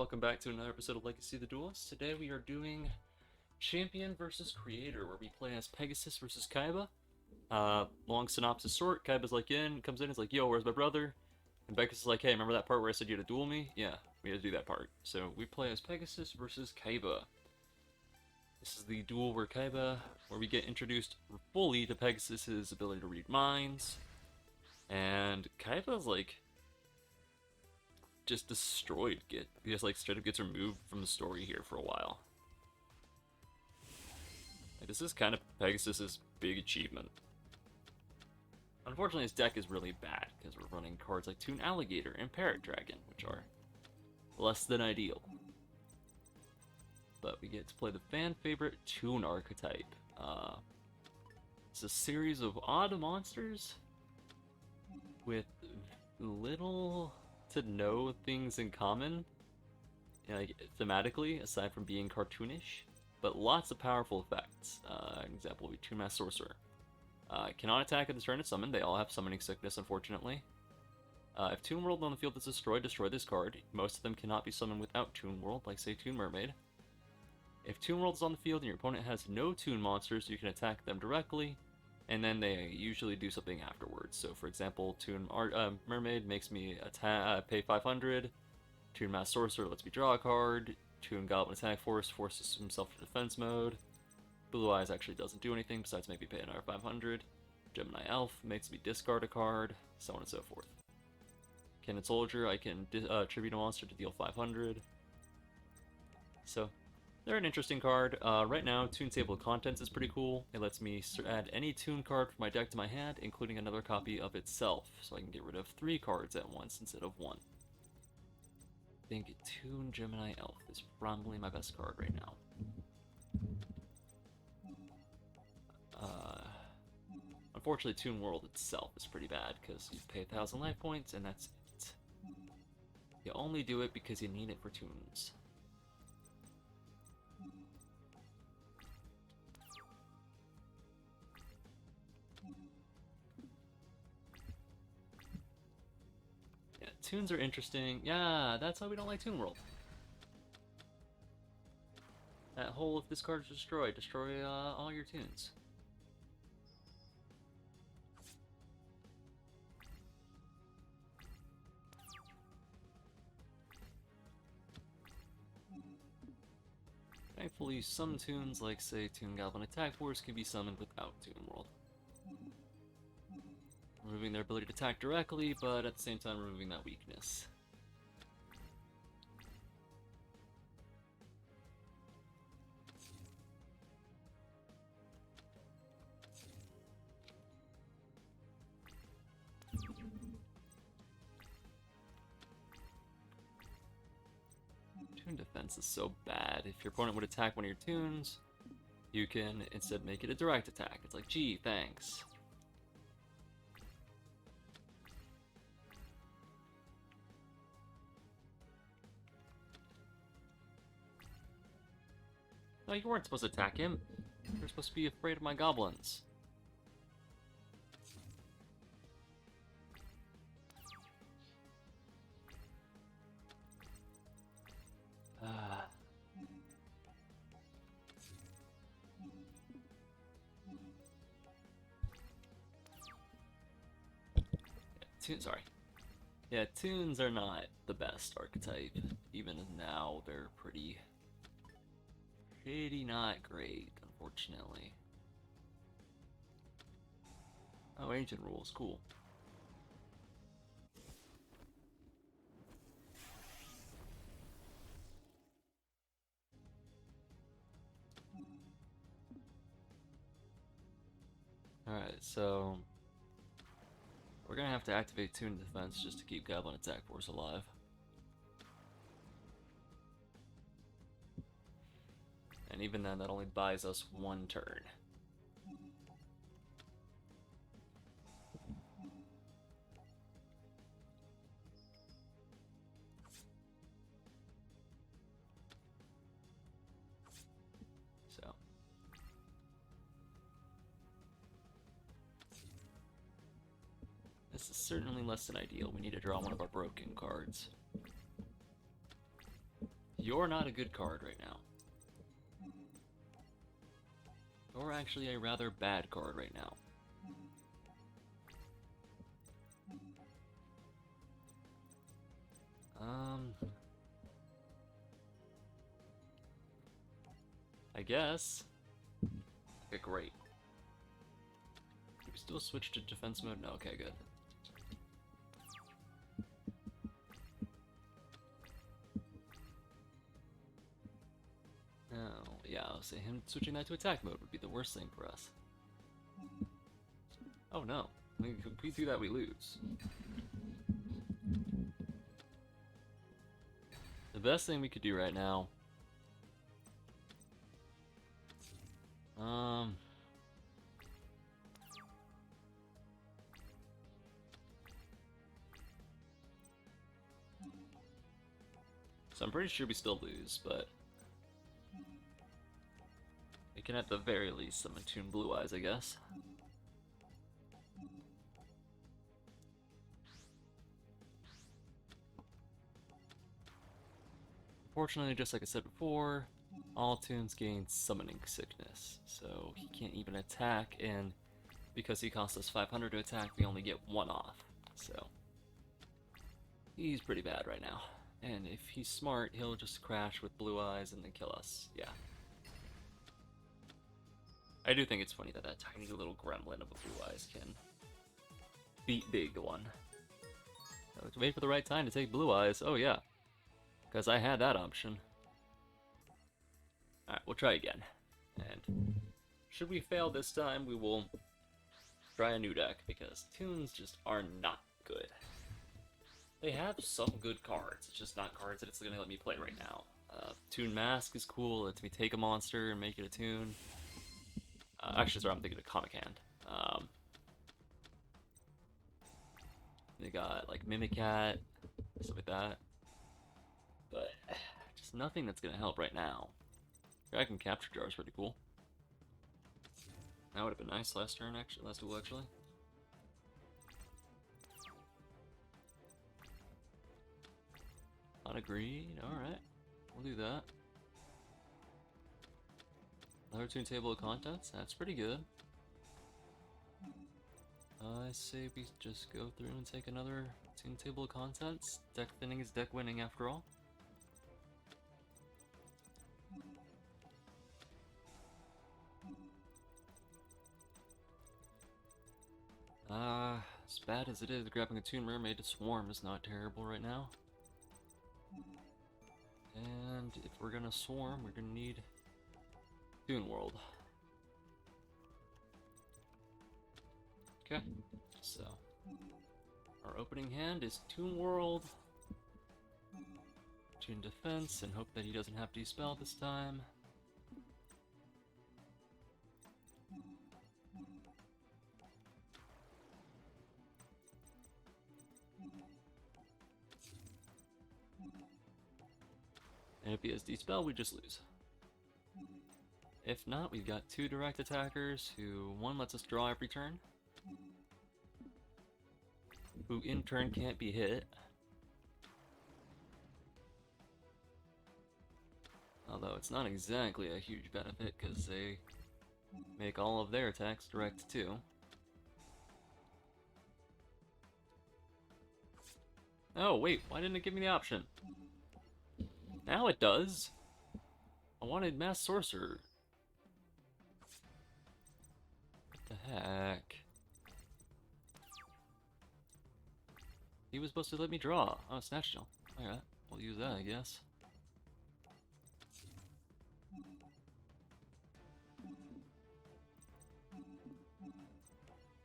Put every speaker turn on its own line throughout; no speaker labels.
welcome back to another episode of Legacy of the Duelist. Today we are doing Champion versus Creator, where we play as Pegasus versus Kaiba. Long synopsis short, Kaiba's like comes in, is like, yo, where's my brother? And Pegasus is like, hey, remember that part where I said you had to duel me? Yeah, we had to do that part. So we play as Pegasus versus Kaiba. This is the duel where we get introduced fully to Pegasus's ability to read minds. And Kaiba's like just destroyed. He just like straight up gets removed from the story here for a while. Like, this is kind of Pegasus's big achievement. Unfortunately, his deck is really bad because we're running cards like Toon Alligator and Parrot Dragon, which are less than ideal. But we get to play the fan favorite Toon archetype. It's a series of odd monsters with little to no things in common, like thematically, aside from being cartoonish, but lots of powerful effects. An example would be Toon Mass Sorcerer. Cannot attack at the turn it's summoned. They all have summoning sickness, unfortunately. If Toon World on the field is destroyed, destroy this card. Most of them cannot be summoned without Toon World, like say Toon Mermaid. If Toon World is on the field and your opponent has no Toon monsters, you can attack them directly, and then they usually do something afterwards. So, for example, Toon Mermaid makes me pay 500. Toon Mass Sorcerer lets me draw a card. Toon Goblin Attack Force forces himself to defense mode. Blue Eyes actually doesn't do anything besides maybe pay another 500. Gemini Elf makes me discard a card, so on and so forth. Cannon Soldier, I can tribute a monster to deal 500. So, they're an interesting card. Right now, Toon Table of Contents is pretty cool. It lets me add any Toon card from my deck to my hand, including another copy of itself, so I can get rid of 3 cards at once instead of 1. I think Toon Gemini Elf is probably my best card right now. Unfortunately, Toon World itself is pretty bad, because you pay 1,000 life points, and that's it. You only do it because you need it for Toons. Yeah, Toons are interesting. Yeah, that's why we don't like Toon World. That whole, if this card is destroyed, destroy all your Toons. Thankfully, some Toons, like say Toon Goblin Attack Force, can be summoned without Toon World. Removing their ability to attack directly, but at the same time removing that weakness. Toon defense is so bad. If your opponent would attack one of your Toons, you can instead make it a direct attack. It's like, gee, thanks. No, you weren't supposed to attack him. You're supposed to be afraid of my goblins. Sorry. Yeah, Toons are not the best archetype. Even now, they're pretty not great, unfortunately. Oh, Ancient Rules, cool. Alright, so we're gonna have to activate Toon Defense just to keep Goblin Attack Force alive. And even then, that only buys us 1 turn. So this is certainly less than ideal. We need to draw one of our broken cards. You're not a good card right now. You're actually a rather bad card right now. I guess. Okay, great. Did we still switch to defense mode? No, okay, good. Oh, yeah, I'll say him switching that to attack mode would be the worst thing for us. Oh no, if we do that, we lose. The best thing we could do right now... So I'm pretty sure we still lose, but... we can at the very least summon Toon Blue Eyes, I guess. Unfortunately, just like I said before, all Toons gain Summoning Sickness, so he can't even attack, and because he costs us 500 to attack, we only get 1 off, so he's pretty bad right now. And if he's smart, he'll just crash with Blue Eyes and then kill us, yeah. I do think it's funny that that tiny little gremlin of a Blue Eyes can beat Big One. Let's wait for the right time to take Blue Eyes, oh yeah. Because I had that option. Alright, we'll try again. And should we fail this time, we will try a new deck, because Toons just are not good. They have some good cards, it's just not cards that it's going to let me play right now. Toon Mask is cool, lets me take a monster and make it a Toon. Actually, sorry, I'm thinking of Comic Hand. They got, like, Mimicat, stuff like that. But, just nothing that's going to help right now. Dragon Capture Jar is pretty cool. That would have been nice last turn, actually, last duel, actually. Not agreed, alright. We'll do that. Another Toon Table of Contents, that's pretty good. I say we just go through and take another Toon Table of Contents. Deck thinning is deck winning after all. As bad as it is, grabbing a Toon Mermaid to swarm is not terrible right now. And if we're gonna swarm, we're gonna need Toon World. Okay, so our opening hand is Toon World, Toon Defense, and hope that he doesn't have to spell this time. And if he has D-Spell, we just lose. If not, we've got 2 direct attackers who, one lets us draw every turn, who in turn can't be hit. Although it's not exactly a huge benefit because they make all of their attacks direct too. Oh wait, why didn't it give me the option? Now it does. I wanted Mass Sorcerer. What the heck? He was supposed to let me draw. Oh, Snatch Jump. Alright, we'll use that, I guess.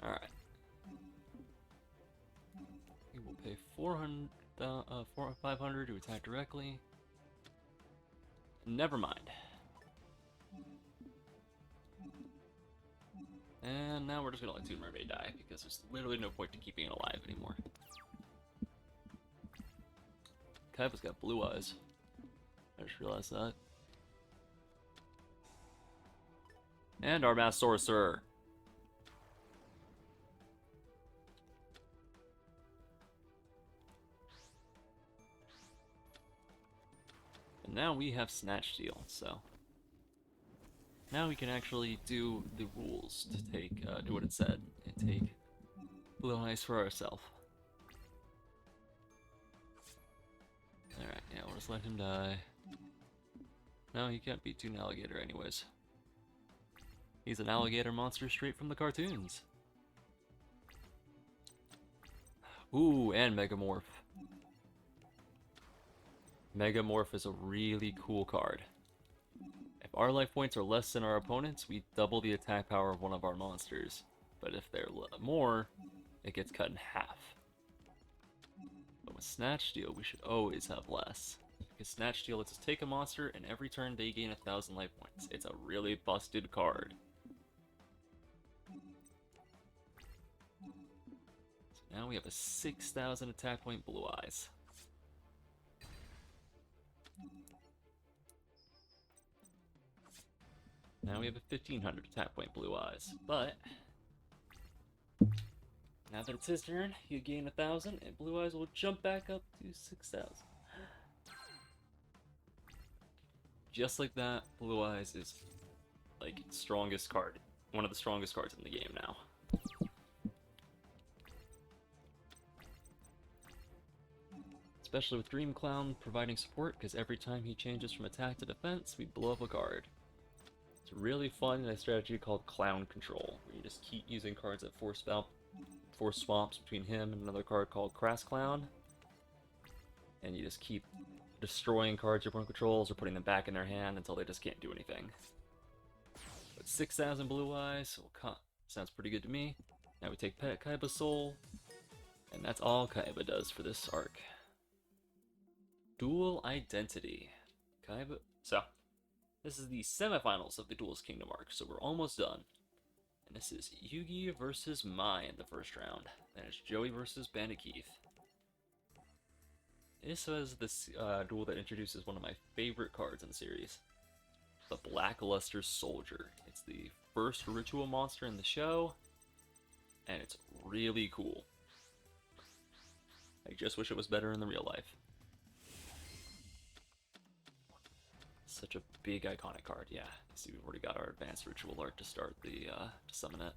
Alright. He will pay 500 to attack directly. Never mind. And now we're just gonna let Toon Mermaid die, because there's literally no point to keeping it alive anymore. Kaiba's got blue eyes. I just realized that. And our Mass Sorcerer. now we have Snatch Steal, so now we can actually do the rules to take, do what it said, and take Blue Eyes for ourselves. Alright, yeah, we'll just let him die. No, he can't beat Toon Alligator anyways. He's an alligator monster straight from the cartoons. Ooh, and Megamorph. Megamorph is a really cool card. If our life points are less than our opponent's, we double the attack power of one of our monsters. But if they're more, it gets cut in half. But with Snatch Steal, we should always have less. Because Snatch Steal lets us take a monster, and every turn they gain 1,000 life points. It's a really busted card. So now we have a 6,000 attack point Blue Eyes. Now we have a 1,500 attack point Blue Eyes, but now that it's his turn, you gain 1,000, and Blue Eyes will jump back up to 6,000. Just like that, Blue Eyes is like strongest card, one of the strongest cards in the game now. Especially with Dream Clown providing support, because every time he changes from attack to defense, we blow up a card. It's really fun in a strategy called Clown Control, where you just keep using cards that force swaps between him and another card called Crass Clown. And you just keep destroying cards your opponent controls or putting them back in their hand until they just can't do anything. But 6,000 Blue Eyes, sounds pretty good to me. Now we take Pet Kaiba's Soul, and that's all Kaiba does for this arc. Dual Identity. Kaiba. So, this is the semifinals of the Duelist Kingdom arc, so we're almost done. And this is Yugi versus Mai in the first round. Then it's Joey versus Bandit Keith. This was this duel that introduces one of my favorite cards in the series. The Blackluster Soldier. It's the first ritual monster in the show, and it's really cool. I just wish it was better in the real life. Such a big iconic card, yeah. See, we've already got our advanced ritual art to start the to summon it.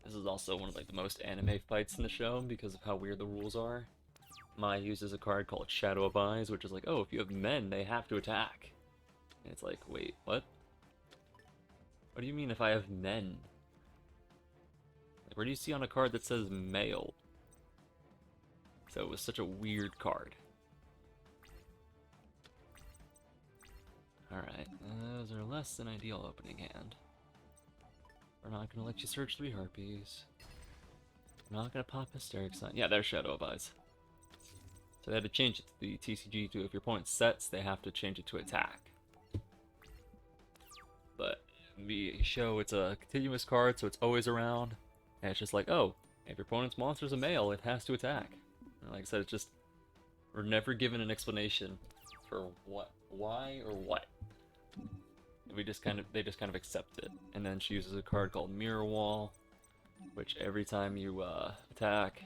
This is also one of like the most anime fights in the show because of how weird the rules are. Mai uses a card called Shadow of Eyes, which is like, oh, if you have men, they have to attack. And it's like, wait, what? What do you mean if I have men? Like, where do you see on a card that says male? So it was such a weird card. Alright, those are less than ideal opening hand. We're not gonna let you search 3 harpies. We're not gonna pop Hysteric Sign. Yeah, there's Shadow of Eyes. So they had to change it to the TCG to if your opponent sets, they have to change it to attack. But the show, it's a continuous card, so it's always around. And it's just like, oh, if your opponent's monster's a male, it has to attack. And like I said, it's just, we're never given an explanation for what, why, or what. They just kind of accept it. And then she uses a card called Mirror Wall, which every time you attack,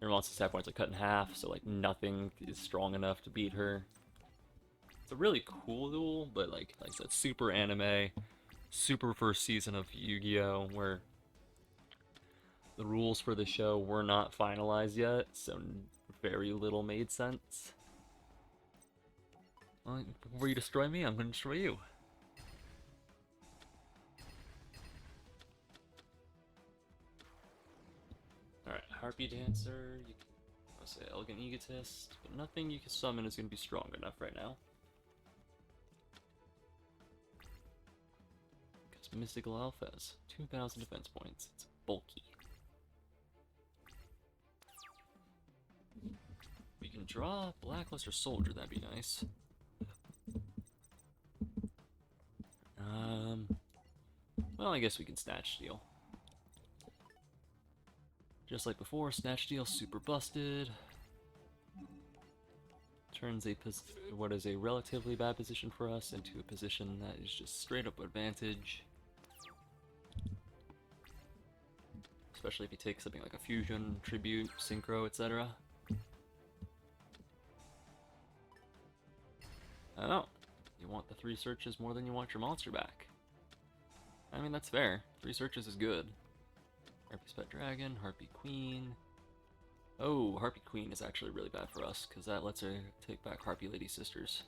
your monster's attack points are cut in half, so like nothing is strong enough to beat her. It's a really cool duel, but like I said, super anime, super first season of Yu-Gi-Oh, where the rules for the show were not finalized yet, so very little made sense. Well, before you destroy me, I'm going to destroy you. Alright, Harpy Dancer, you can say Elegant Egotist, but nothing you can summon is going to be strong enough right now. Because Mystical Alpha has 2,000 defense points, it's bulky. We can draw Blackluster Soldier, that'd be nice. Well, I guess we can Snatch Steal. Just like before, Snatch Steal super busted. Turns what is a relatively bad position for us into a position that is just straight up advantage. Especially if you take something like a Fusion, Tribute, Synchro, etc. 3 searches more than you want your monster back. I mean, that's fair. 3 searches is good. Harpy's Pet Dragon, Harpy Queen. Oh, Harpy Queen is actually really bad for us, because that lets her take back Harpy Lady Sisters.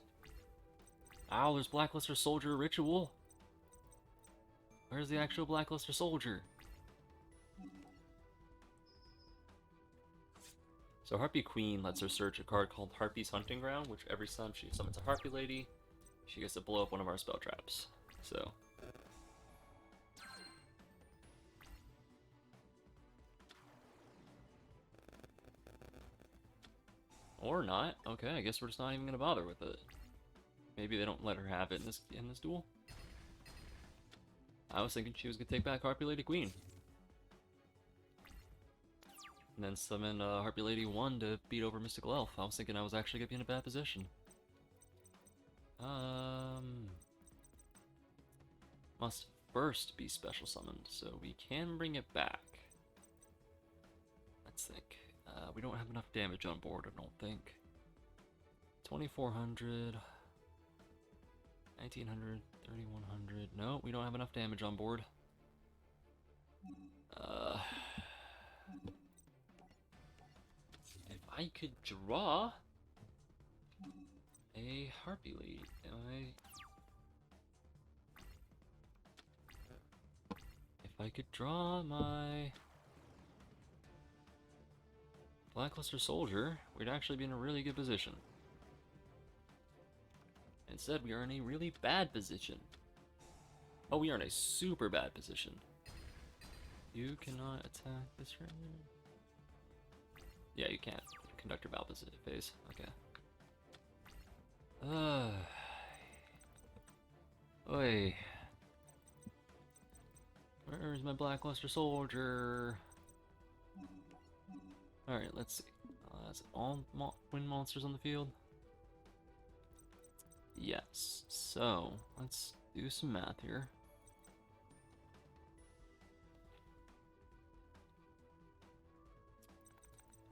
Ow, there's Blackluster Soldier Ritual! Where's the actual Blackluster Soldier? So Harpy Queen lets her search a card called Harpy's Hunting Ground, which every time she summons a Harpy Lady, she gets to blow up one of our spell traps. So... or not. Okay, I guess we're just not even gonna bother with it. Maybe they don't let her have it in this duel. I was thinking she was gonna take back Harpy Lady Queen. And then summon Harpy Lady 1 to beat over Mystical Elf. I was thinking I was actually gonna be in a bad position. Must first be special summoned, so we can bring it back. Let's think. We don't have enough damage on board, I don't think. 2400, 1900, 3100. No, we don't have enough damage on board. If I could draw a Harpy Lady, if I could draw my Blackluster Soldier, we'd actually be in a really good position. Instead, we are in a really bad position. Oh, we are in a super bad position. You cannot attack this right now. Yeah, you can't. Conductor Bow phase. Okay. Oi. Where's my Blackluster Soldier? Alright, let's see. Is it all wind monsters on the field? Yes. So, let's do some math here.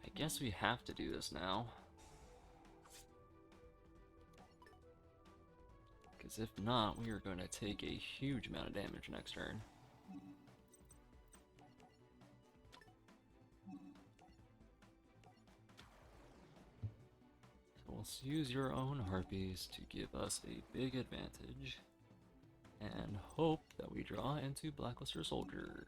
I guess we have to do this now. Because if not, we are going to take a huge amount of damage next turn. So we'll use your own Harpies to give us a big advantage. And hope that we draw into Blackluster Soldier.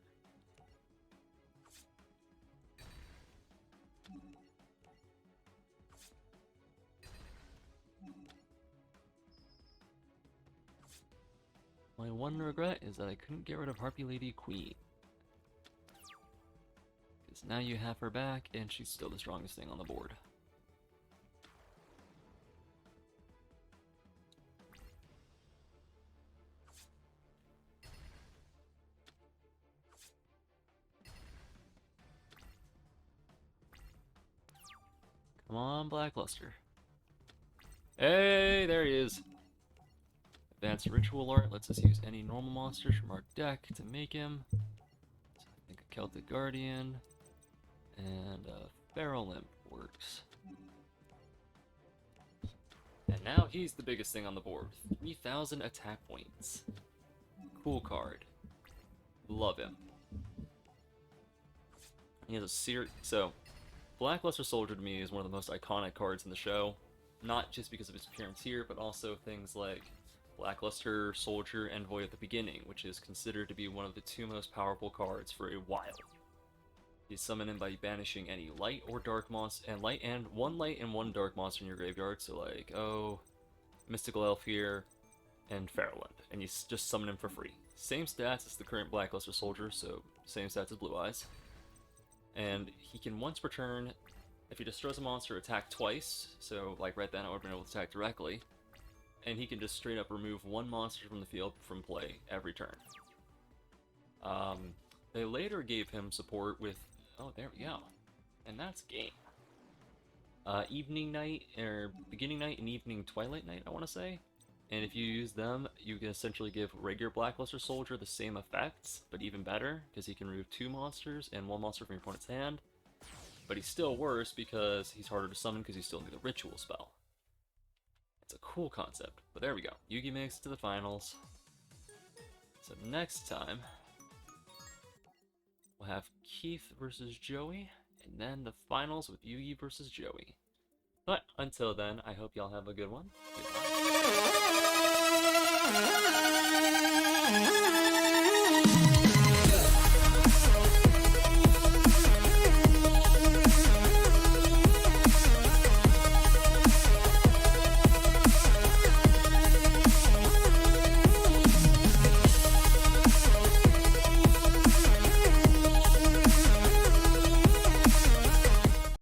My one regret is that I couldn't get rid of Harpy Lady Queen. Because now you have her back, and she's still the strongest thing on the board. Come on, Blackluster. Hey, there he is. Advanced Ritual Art lets us use any normal monsters from our deck to make him. So I think a Celtic Guardian and a Feral Imp works. And now he's the biggest thing on the board. 3,000 attack points. Cool card. Love him. He has a series. So, Blackluster Soldier to me is one of the most iconic cards in the show. Not just because of his appearance here, but also things like Blackluster Soldier Envoy at the beginning, which is considered to be one of the 2 most powerful cards for a while. You summon him by banishing any light or dark monster, and one light and 1 dark monster in your graveyard. So like, oh, Mystical Elf here, and Fairwind, and you just summon him for free. Same stats as the current Blackluster Soldier, so same stats as Blue Eyes. And he can once per turn, if he destroys a monster, attack twice. So like right then, I would have been able to attack directly. And he can just straight up remove 1 monster from the field from play every turn. They later gave him support with... oh, there we go. And that's game. Evening Night, or Beginning Night and Evening Twilight Night, I want to say. And if you use them, you can essentially give regular Blackluster Soldier the same effects, but even better, because he can remove 2 monsters and 1 monster from your opponent's hand. But he's still worse because he's harder to summon because you still need the Ritual spell. It's a cool concept. But there we go. Yugi makes it to the finals. So next time, we'll have Keith versus Joey, and then the finals with Yugi versus Joey. But until then, I hope y'all have a good one. Goodbye.